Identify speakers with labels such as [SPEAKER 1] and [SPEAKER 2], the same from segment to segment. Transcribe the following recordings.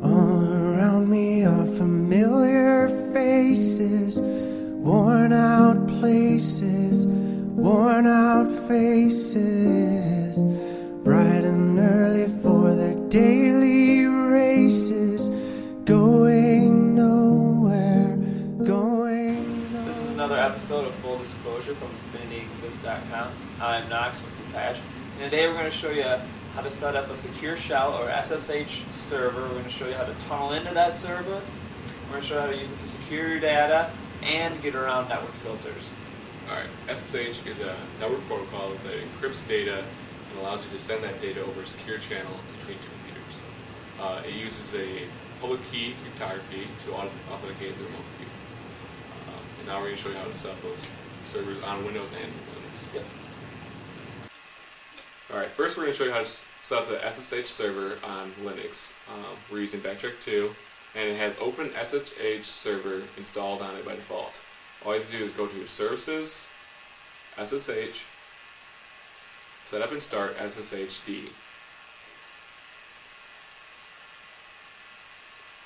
[SPEAKER 1] All around me are familiar faces, worn out places, worn out faces, bright and early for their daily races, going nowhere, going nowhere.
[SPEAKER 2] This is another episode of Full Disclosure from InfinityExist.com. I'm Knox, this is Patch, and today we're going to show you how to set up a secure shell or SSH server. We're going to show you how to tunnel into that server. We're going to show you how to use it to secure your data and get around network filters.
[SPEAKER 3] Alright, SSH is a network protocol that encrypts data and allows you to send that data over a secure channel between two computers. It uses a public key cryptography to authenticate the remote computer. And now we're going to show you how to set up those servers on Windows and Linux.
[SPEAKER 2] Yep.
[SPEAKER 3] Alright, first we're going to show you how to set up the SSH server on Linux. We're using Backtrack 2, and it has Open SSH server installed on it by default. All you have to do is go to Services, SSH, Set Up and Start SSHD.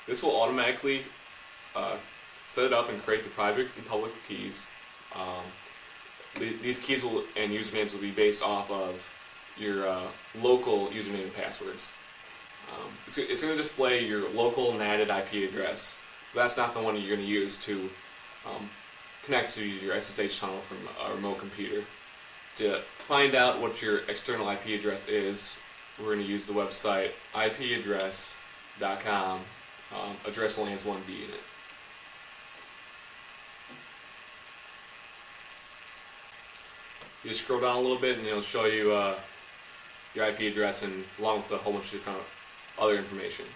[SPEAKER 3] This will automatically set it up and create the private and public keys. These keys and usernames will be based off of your local username and passwords. It's going to display your local NATed IP address, but that's not the one you're going to use to connect to your SSH tunnel from a remote computer. To find out what your external IP address is, we're going to use the website ipaddress.com. Address only has one B in it. You just scroll down a little bit and it'll show you your IP address and along with a whole bunch of different other information.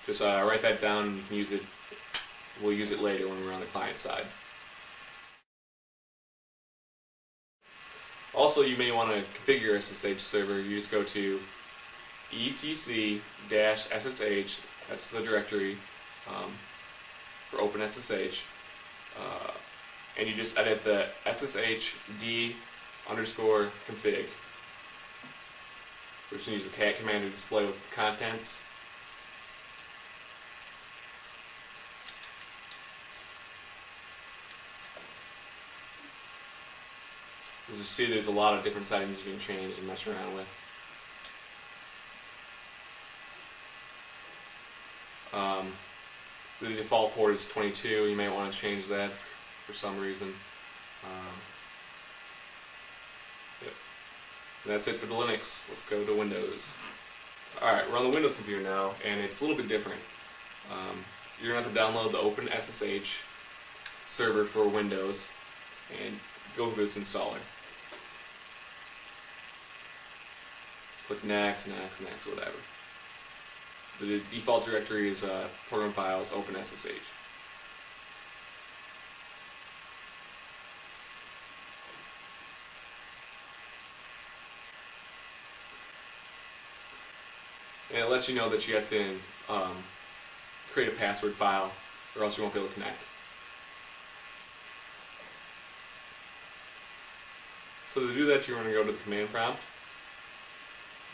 [SPEAKER 3] Just write that down and you can use it. We'll use it later when we're on the client side. Also, you may want to configure your SSH server. You just go to etc-ssh, that's the directory for OpenSSH, and you just edit the sshd_config. We're just going to use the cat command to display with the contents. As you see, there's a lot of different settings you can change and mess around with. The default port is 22. You may want to change that for some reason. Yep. And that's it for the Linux. Let's go to Windows. Alright, we're on the Windows computer now, and it's a little bit different. You're going to have to download the Open SSH server for Windows and go through this installer. Click next, next, next, whatever. The default directory is program files, Open SSH. And it lets you know that you have to create a password file or else you won't be able to connect. So to do that, you're going to go to the command prompt,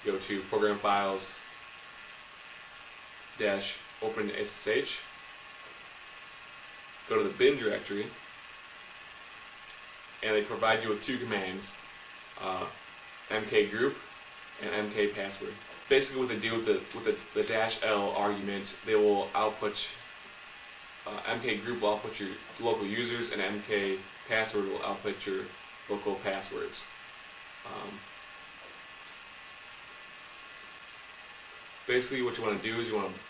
[SPEAKER 3] go to Program Files -Open SSH, go to the bin directory, and they provide you with two commands, mkgroup and mkpassword. Basically what they do with the -L argument, they will output, mkgroup will output your local users and mkpassword will output your local passwords. Basically what you want to do is you want to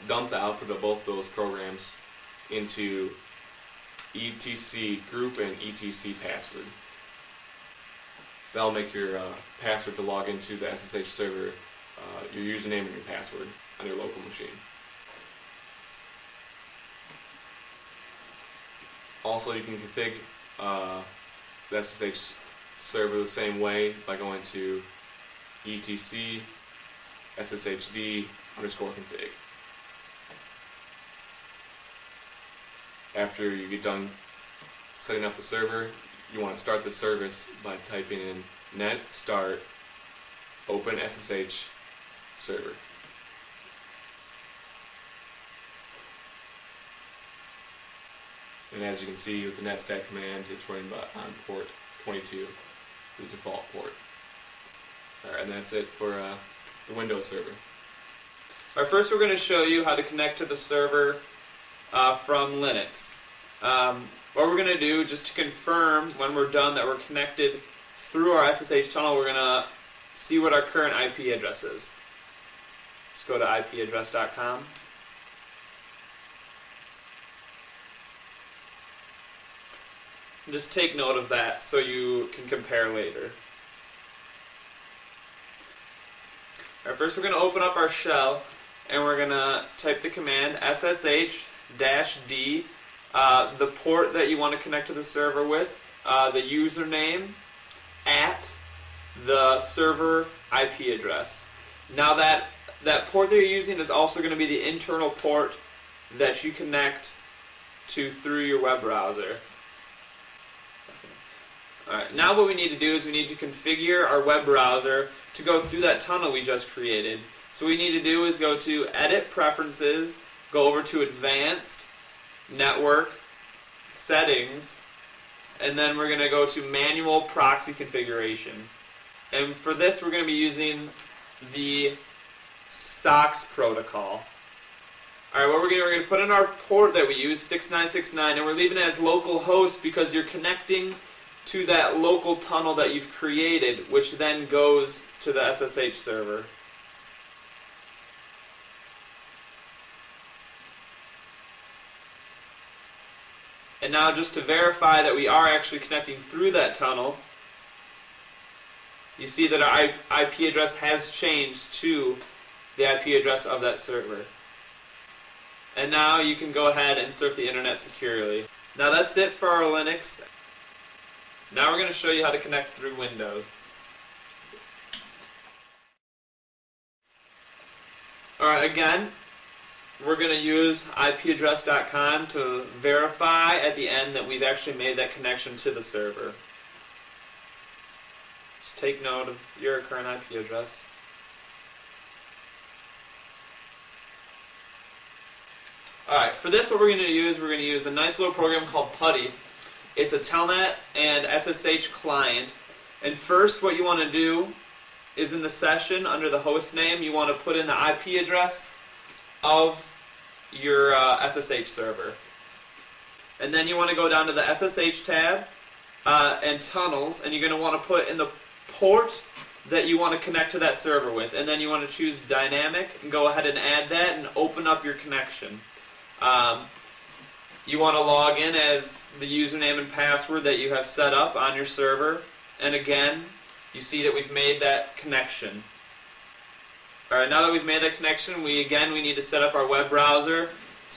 [SPEAKER 3] dump the output of both those programs into etc group and etc password. That'll make your password to log into the SSH server your username and your password on your local machine. Also, you can config the SSH server the same way by going to etc/sshd_config. After you get done setting up the server, you want to start the service by typing in net start open SSH server. And as you can see with the netstat command, it's running on port 22, the default port. Alright, and that's it for the Windows server.
[SPEAKER 2] Alright, first we're going to show you how to connect to the server from Linux. What we're going to do, just to confirm when we're done that we're connected through our SSH tunnel, we're going to see what our current IP address is. Just go to ipaddress.com. And just take note of that so you can compare later. Alright, first we're going to open up our shell and we're going to type the command ssh-d, the port that you want to connect to the server with, the username, at the server IP address. Now that port that you're using is also going to be the internal port that you connect to through your web browser. Alright, now what we need to do is we need to configure our web browser to go through that tunnel we just created. So what we need to do is go to Edit Preferences, go over to Advanced, Network, Settings, and then we're going to go to Manual Proxy Configuration. And for this we're going to be using the SOX protocol. Alright, what we're going to put in our port that we use, 6969, and we're leaving it as localhost because you're connecting to that local tunnel that you've created, which then goes to the SSH server. And now just to verify that we are actually connecting through that tunnel, you see that our IP address has changed to the IP address of that server. And now you can go ahead and surf the internet securely. Now that's it for our Linux. Now we're going to show you how to connect through Windows. Alright, again, we're going to use ipaddress.com to verify at the end that we've actually made that connection to the server. Just take note of your current IP address. Alright, for this what we're going to use a nice little program called Putty. It's a Telnet and SSH client. And first what you want to do is in the session under the host name you want to put in the IP address of your SSH server. And then you want to go down to the SSH tab and tunnels, and you're going to want to put in the port that you want to connect to that server with. And then you want to choose dynamic and go ahead and add that and open up your connection. You want to log in as the username and password that you have set up on your server. And again, you see that we've made that connection. Alright, now that we've made that connection, we need to set up our web browser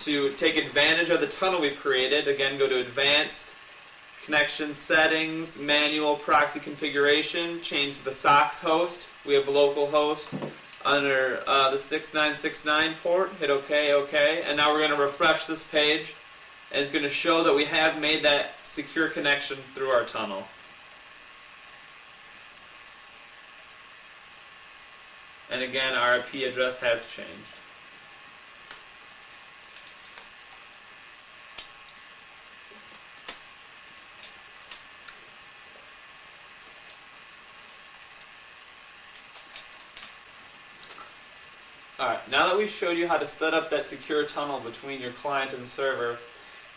[SPEAKER 2] to take advantage of the tunnel we've created. Again, go to Advanced, Connection Settings, Manual Proxy Configuration, change the SOX host. We have localhost under the 6969 port. Hit OK, OK. And now we're going to refresh this page. And it's going to show that we have made that secure connection through our tunnel. And again, our IP address has changed. Alright, now that we've showed you how to set up that secure tunnel between your client and server,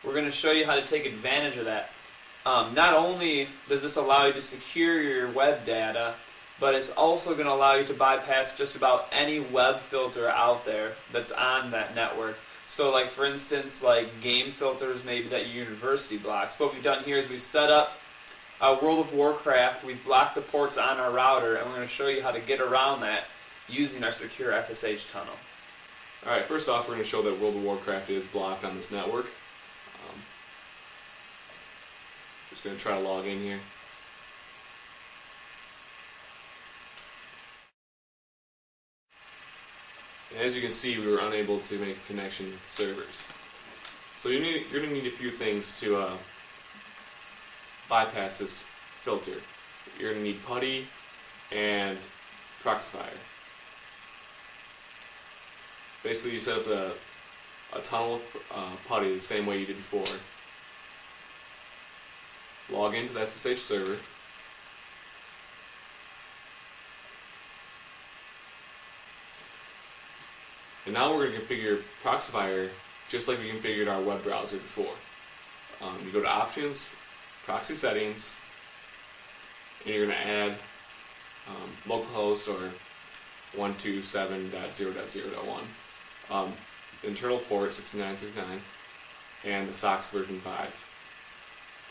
[SPEAKER 2] we're going to show you how to take advantage of that. Not only does this allow you to secure your web data, but it's also going to allow you to bypass just about any web filter out there that's on that network. So like for instance, like game filters maybe that your university blocks. What we've done here is we've set up World of Warcraft, we've blocked the ports on our router, and we're going to show you how to get around that using our secure SSH tunnel.
[SPEAKER 3] Alright, first off we're going to show that World of Warcraft is blocked on this network. Just going to try to log in here. And as you can see, we were unable to make a connection with the servers. So you're going to need a few things to bypass this filter. you're going to need PuTTY and Proxifier. Basically, you set up a tunnel with PuTTY the same way you did before. Log into the SSH server. And now we're going to configure Proxifier just like we configured our web browser before. You go to Options, Proxy Settings, and you're going to add localhost or 127.0.0.1, internal port 6969, and the SOCKS version 5.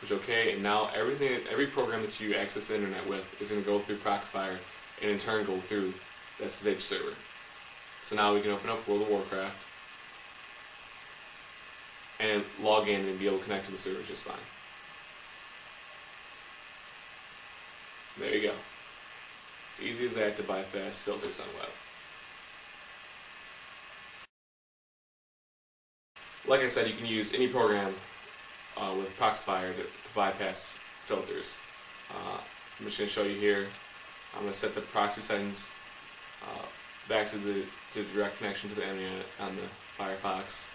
[SPEAKER 3] Push OK, and now every program that you access the internet with is going to go through Proxifier and in turn go through the SSH server. So now we can open up World of Warcraft and log in and be able to connect to the server just fine. There you go. It's easy as that to bypass filters on web. Like I said, you can use any program with Proxifier to bypass filters. I'm just going to show you here. I'm going to set the proxy settings back to the direct connection to the internet on the Firefox.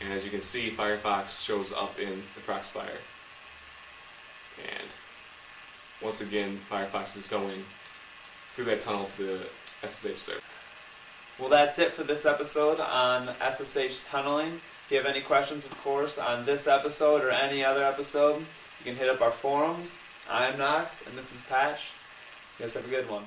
[SPEAKER 3] And as you can see, Firefox shows up in the Proxifier. And once again, Firefox is going through that tunnel to the SSH server.
[SPEAKER 2] Well, that's it for this episode on SSH tunneling. If you have any questions, of course, on this episode or any other episode, you can hit up our forums. I'm Knox, and this is Patch. You guys have a good one.